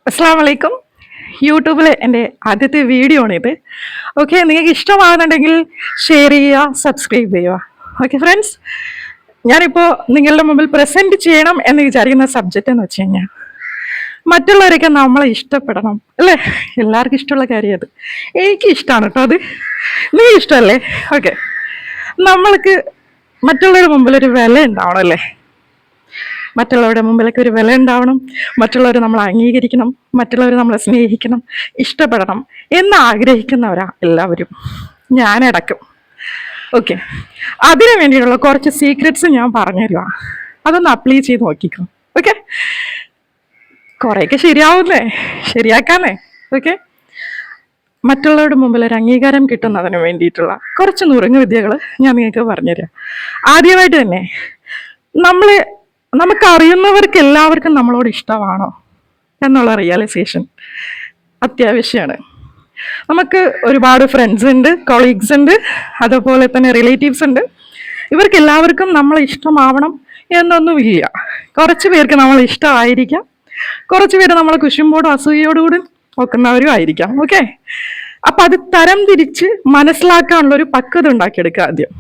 അസ്സാം വലൈക്കും. യൂട്യൂബിലെ എൻ്റെ ആദ്യത്തെ വീഡിയോ ആണിത്. ഓക്കെ, നിങ്ങൾക്ക് ഇഷ്ടമാകുന്നുണ്ടെങ്കിൽ ഷെയർ ചെയ്യുക, സബ്സ്ക്രൈബ് ചെയ്യുക. ഓക്കെ ഫ്രണ്ട്സ്, ഞാനിപ്പോൾ നിങ്ങളുടെ മുമ്പിൽ പ്രസൻറ്റ് ചെയ്യണം എന്ന് വിചാരിക്കുന്ന സബ്ജക്റ്റ് എന്ന് വെച്ച് കഴിഞ്ഞാൽ, മറ്റുള്ളവരൊക്കെ നമ്മളെ ഇഷ്ടപ്പെടണം അല്ലേ? എല്ലാവർക്കും ഇഷ്ടമുള്ള കാര്യം അത്. എനിക്ക് ഇഷ്ടമാണ് കേട്ടോ അത്. നീ ഇഷ്ടമല്ലേ? ഓക്കെ, നമ്മൾക്ക് മറ്റുള്ളവരുടെ മുമ്പിൽ ഒരു വില ഉണ്ടാവണം അല്ലേ? മറ്റുള്ളവരുടെ മുമ്പിലൊക്കെ ഒരു വില ഉണ്ടാവണം, മറ്റുള്ളവർ നമ്മളെ അംഗീകരിക്കണം, മറ്റുള്ളവർ നമ്മളെ സ്നേഹിക്കണം, ഇഷ്ടപ്പെടണം എന്ന് ആഗ്രഹിക്കുന്നവരാ എല്ലാവരും, ഞാനടക്കം. ഓക്കെ, അതിനു വേണ്ടിയിട്ടുള്ള കുറച്ച് സീക്രട്സ് ഞാൻ പറഞ്ഞുതരുക. അതൊന്ന് അപ്ലൈ ചെയ്ത് നോക്കിക്കോ. ഓക്കെ, കുറേയൊക്കെ ശരിയാവുന്നേ, ശരിയാക്കാന്നേ. ഓക്കെ, മറ്റുള്ളവരുടെ മുമ്പിൽ ഒരു അംഗീകാരം കിട്ടുന്നതിന് വേണ്ടിയിട്ടുള്ള കുറച്ച് നുറുങ്ങ് വിദ്യകൾ ഞാൻ നിങ്ങൾക്ക് പറഞ്ഞുതരാം. ആദ്യമായിട്ട് തന്നെ നമുക്കറിയുന്നവർക്ക് എല്ലാവർക്കും നമ്മളോട് ഇഷ്ടമാണോ എന്നുള്ള റിയലൈസേഷൻ അത്യാവശ്യമാണ്. നമുക്ക് ഒരുപാട് ഫ്രണ്ട്സ് ഉണ്ട്, കൊളീഗ്സ് ഉണ്ട്, അതുപോലെ തന്നെ റിലേറ്റീവ്സ് ഉണ്ട്. ഇവർക്ക് എല്ലാവർക്കും നമ്മളെ ഇഷ്ടമാവണം എന്നൊന്നുമില്ല. കുറച്ച് പേർക്ക് നമ്മൾ ഇഷ്ടമായിരിക്കാം, കുറച്ച് പേര് നമ്മളെ കുശുമ്പോടും അസൂയയോടുകൂടി നോക്കുന്നവരും ആയിരിക്കാം. ഓക്കെ, അപ്പൊ അത് തരം തിരിച്ച് മനസ്സിലാക്കാനുള്ള ഒരു പക്വത ഉണ്ടാക്കിയെടുക്കുക. ആദ്യം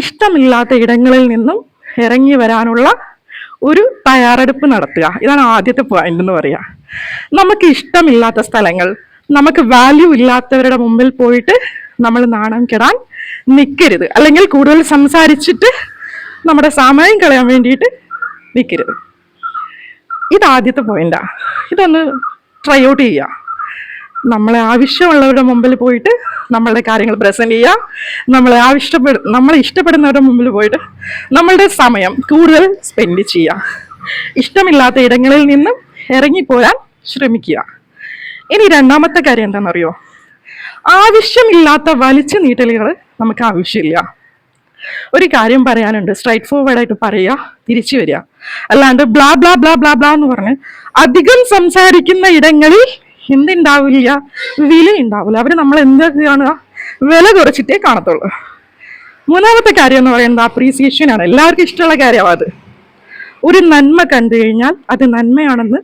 ഇഷ്ടമില്ലാത്ത ഇടങ്ങളിൽ നിന്നും ഇറങ്ങി വരാനുള്ള ഒരു തയ്യാറെടുപ്പ് നടത്തുക. ഇതാണ് ആദ്യത്തെ പോയിന്റ് എന്ന് പറയുക. നമുക്ക് ഇഷ്ടമില്ലാത്ത സ്ഥലങ്ങൾ, നമുക്ക് വാല്യൂ ഇല്ലാത്തവരുടെ മുമ്പിൽ പോയിട്ട് നമ്മൾ നാണം കെടാൻ നിൽക്കരുത്, അല്ലെങ്കിൽ കൂടുതൽ സംസാരിച്ചിട്ട് നമ്മുടെ സമയം കളയാൻ വേണ്ടിയിട്ട് നിൽക്കരുത്. ഇതാദ്യത്തെ പോയിന്റാ. ഇതൊന്ന് ട്രൈ ഔട്ട് ചെയ്യുക. നമ്മളെ ആവശ്യമുള്ളവരുടെ മുമ്പിൽ പോയിട്ട് നമ്മളുടെ കാര്യങ്ങൾ പ്രസന്റ് ചെയ്യുക. നമ്മളെ ഇഷ്ടപ്പെടുന്നവരുടെ മുമ്പിൽ പോയിട്ട് നമ്മളുടെ സമയം കൂടുതൽ സ്പെൻഡ് ചെയ്യുക. ഇഷ്ടമില്ലാത്ത ഇടങ്ങളിൽ നിന്നും ഇറങ്ങിപ്പോരാൻ ശ്രമിക്കുക. ഇനി രണ്ടാമത്തെ കാര്യം എന്താണെന്നറിയോ? ആവശ്യമില്ലാത്ത വലിച്ചു നീട്ടലുകൾ നമുക്ക് ആവശ്യമില്ല. ഒരു കാര്യം പറയാനുണ്ട്, സ്ട്രൈറ്റ് ഫോർവേഡ് ആയിട്ട് പറയുക, തിരിച്ചു വരിക. അല്ലാണ്ട് blah blah blah blah blah എന്ന് പറഞ്ഞ് അധികം സംസാരിക്കുന്ന ഇടങ്ങളിൽ എന്തുണ്ടാവില്ല, വില ഉണ്ടാവില്ല. അവര് നമ്മൾ എന്താ കാണുക? വില കുറച്ചിട്ടേ കാണത്തുള്ളൂ. മൂന്നാമത്തെ കാര്യം എന്ന് പറയുന്നത് അപ്രീസിയേഷൻ ആണ്. എല്ലാവർക്കും ഇഷ്ടമുള്ള കാര്യമാണ് അത്. ഒരു നന്മ കണ്ടു കഴിഞ്ഞാൽ അത് നന്മയാണെന്ന്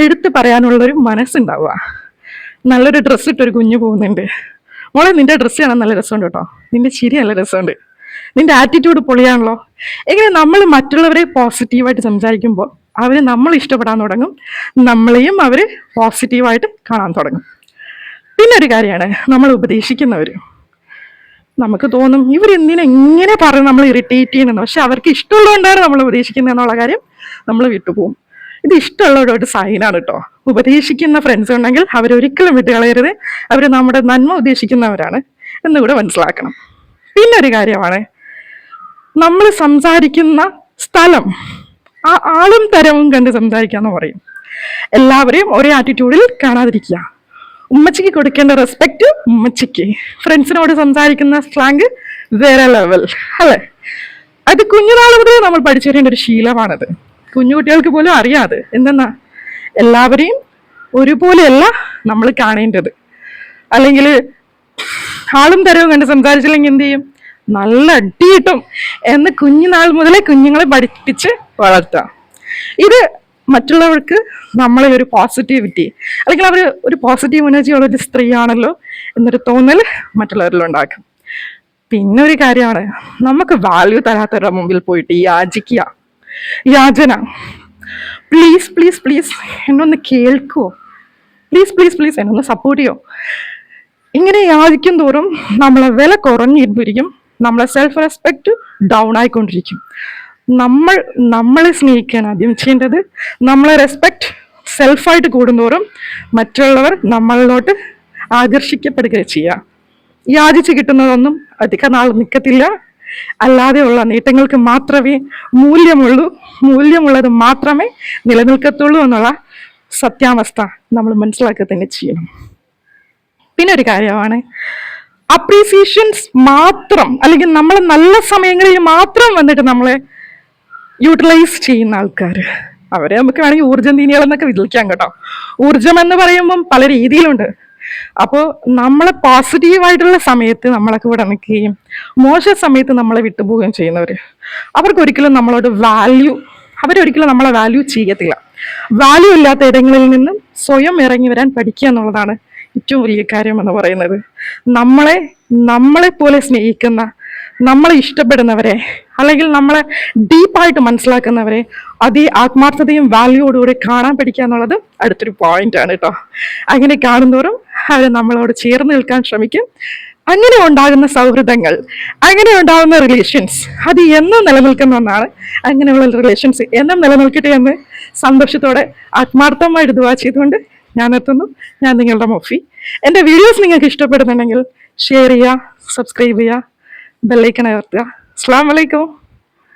എടുത്തു പറയാനുള്ളൊരു മനസ്സുണ്ടാവുക. നല്ലൊരു ഡ്രസ്സ് ഇട്ടൊരു കുഞ്ഞു പോകുന്നുണ്ട്, മോളെ നിന്റെ ഡ്രസ്സ് കാണാൻ നല്ല രസമുണ്ട് കേട്ടോ, നിന്റെ ചിരി നല്ല രസമുണ്ട്, നിന്റെ ആറ്റിറ്റ്യൂഡ് പൊളിയാണല്ലോ. എങ്ങനെ നമ്മൾ മറ്റുള്ളവരെ പോസിറ്റീവായിട്ട് സംസാരിക്കുമ്പോൾ അവർ നമ്മൾ ഇഷ്ടപ്പെടാൻ തുടങ്ങും, നമ്മളെയും അവർ പോസിറ്റീവായിട്ട് കാണാൻ തുടങ്ങും. പിന്നെ ഒരു കാര്യമാണ് നമ്മൾ ഉപദേശിക്കുന്നവർ. നമുക്ക് തോന്നും ഇവരെന്തിനാ ഇങ്ങനെ പറഞ്ഞ് നമ്മൾ ഇറിറ്റേറ്റ് ചെയ്യണമെന്ന്, പക്ഷെ അവർക്ക് ഇഷ്ടമുള്ളതുകൊണ്ടാണ് നമ്മൾ ഉപദേശിക്കുന്നത് എന്നുള്ള കാര്യം നമ്മൾ വിട്ടുപോകും. ഇത് ഇഷ്ടമുള്ളവരുടെ ഒരു സൈനാണ് കേട്ടോ. ഉപദേശിക്കുന്ന ഫ്രണ്ട്സ് ഉണ്ടെങ്കിൽ അവരൊരിക്കലും വിട്ടുകളയരുത്. അവർ നമ്മുടെ നന്മ ഉദ്ദേശിക്കുന്നവരാണ് എന്നുകൂടെ മനസ്സിലാക്കണം. പിന്നെ ഒരു കാര്യമാണ് നമ്മൾ സംസാരിക്കുന്ന സ്ഥലം, ആ ആളും തരവും കണ്ട് സംസാരിക്കാന്ന് പറയും. എല്ലാവരെയും ഒരേ ആറ്റിറ്റ്യൂഡിൽ കാണാതിരിക്കുക. ഉമ്മച്ചിക്ക് കൊടുക്കേണ്ട റെസ്പെക്റ്റ് ഉമ്മച്ചിക്ക്, ഫ്രണ്ട്സിനോട് സംസാരിക്കുന്ന സ്ലാങ് വേറെ ലെവൽ അല്ലേ? അത് കുഞ്ഞുനാൾ മുതൽ നമ്മൾ പഠിച്ചു വരേണ്ട ഒരു ശീലമാണത്. കുഞ്ഞു കുട്ടികൾക്ക് പോലും അറിയാതെ. എന്തെന്നാ, എല്ലാവരെയും ഒരുപോലെയല്ല നമ്മൾ കാണേണ്ടത്. അല്ലെങ്കിൽ ആളും തരവും കണ്ട് സംസാരിച്ചില്ലെങ്കിൽ എന്ത് ചെയ്യും? നല്ല അടി കിട്ടും എന്ന് കുഞ്ഞുനാൾ മുതലേ കുഞ്ഞുങ്ങളെ പഠിപ്പിച്ച് വളർത്തുക. ഇത് മറ്റുള്ളവർക്ക് നമ്മളെ ഒരു പോസിറ്റിവിറ്റി, അല്ലെങ്കിൽ അവർ ഒരു പോസിറ്റീവ് എനർജി ഉള്ള ഒരു സ്ത്രീയാണല്ലോ എന്നൊരു തോന്നൽ മറ്റുള്ളവരിലുണ്ടാക്കും. പിന്നെ ഒരു കാര്യമാണ്, നമുക്ക് വാല്യൂ തരാത്തവരുടെ മുമ്പിൽ പോയിട്ട് യാചിക്കുക. യാചന, പ്ലീസ് പ്ലീസ് പ്ലീസ് എന്നൊന്ന് കേൾക്കുവോ, പ്ലീസ് പ്ലീസ് പ്ലീസ് എന്നൊന്ന് സപ്പോർട്ട് ചെയ്യോ. ഇങ്ങനെ യാചിക്കും തോറും നമ്മളെ വില കുറഞ്ഞിരിക്കും, നമ്മളെ സെൽഫ് റെസ്പെക്റ്റ് ഡൗൺ ആയിക്കൊണ്ടിരിക്കും. നമ്മളെ സ്നേഹിക്കാൻ ആദ്യം ചെയ്യേണ്ടത്. നമ്മളെ റെസ്പെക്റ്റ് സെൽഫായിട്ട് കൂടുന്തോറും മറ്റുള്ളവർ നമ്മളിലോട്ട് ആകർഷിക്കപ്പെടുക ചെയ്യുക. യാചിച്ച് കിട്ടുന്നതൊന്നും അധിക നാൾ നിൽക്കത്തില്ല. അല്ലാതെയുള്ള നേട്ടങ്ങൾക്ക് മാത്രമേ മൂല്യമുള്ളത് മാത്രമേ നിലനിൽക്കത്തുള്ളൂ എന്നുള്ള സത്യാവസ്ഥ നമ്മൾ മനസ്സിലാക്കുക തന്നെ ചെയ്യണം. പിന്നെ ഒരു കാര്യമാണ് അപ്രീസിയേഷൻസ് മാത്രം, അല്ലെങ്കിൽ നമ്മളെ നല്ല സമയങ്ങളിൽ മാത്രം വന്നിട്ട് നമ്മളെ യൂട്ടിലൈസ് ചെയ്യുന്ന ആൾക്കാർ, അവരെ നമുക്ക് വേണമെങ്കിൽ ഊർജ്ജം തീനികളെന്നൊക്കെ വിളിക്കാം കേട്ടോ. ഊർജം എന്ന് പറയുമ്പം പല രീതിയിലുണ്ട്. അപ്പോൾ നമ്മളെ പോസിറ്റീവായിട്ടുള്ള സമയത്ത് നമ്മളൊക്കെ ഇവിടെ നിൽക്കുകയും മോശ സമയത്ത് നമ്മളെ വിട്ടുപോവുകയും ചെയ്യുന്നവർ, അവർക്കൊരിക്കലും നമ്മളോട് അവരൊരിക്കലും നമ്മളെ വാല്യൂ ചെയ്യത്തില്ല. വാല്യൂ ഇല്ലാത്ത ഇടങ്ങളിൽ നിന്നും സ്വയം ഇറങ്ങി വരാൻ പഠിക്കുക എന്നുള്ളതാണ് ഏറ്റവും വലിയ കാര്യം എന്ന് പറയുന്നത്. നമ്മളെ പോലെ സ്നേഹിക്കുന്ന, നമ്മളെ ഇഷ്ടപ്പെടുന്നവരെ, അല്ലെങ്കിൽ നമ്മളെ ഡീപ്പായിട്ട് മനസ്സിലാക്കുന്നവരെ അതേ ആത്മാർത്ഥതയും വാല്യൂയോടുകൂടി കാണാൻ പഠിക്കുക എന്നുള്ളത് അടുത്തൊരു പോയിന്റാണ് കേട്ടോ. അങ്ങനെ കാണുന്നവരും അവർ നമ്മളോട് ചേർന്ന് നിൽക്കാൻ ശ്രമിക്കും. അങ്ങനെ ഉണ്ടാകുന്ന സൗഹൃദങ്ങൾ, അങ്ങനെ ഉണ്ടാകുന്ന റിലേഷൻസ് അത് എന്നും നിലനിൽക്കുന്ന ഒന്നാണ്. അങ്ങനെയുള്ള റിലേഷൻസ് എന്നും നിലനിൽക്കട്ടെ എന്ന് സന്തോഷത്തോടെ ആത്മാർത്ഥമായിട്ട് ദുആ ചെയ്തുകൊണ്ട് ഞാൻ എത്തുന്നു. ഞാൻ നിങ്ങളുടെ മൊഫി. എൻ്റെ വീഡിയോസ് നിങ്ങൾക്ക് ഇഷ്ടപ്പെടുന്നുണ്ടെങ്കിൽ ഷെയർ ചെയ്യുക, സബ്സ്ക്രൈബ് ചെയ്യുക, ബെല്ലൈക്കൺ അമർത്തുക. അസ്സലാമു അലൈക്കും.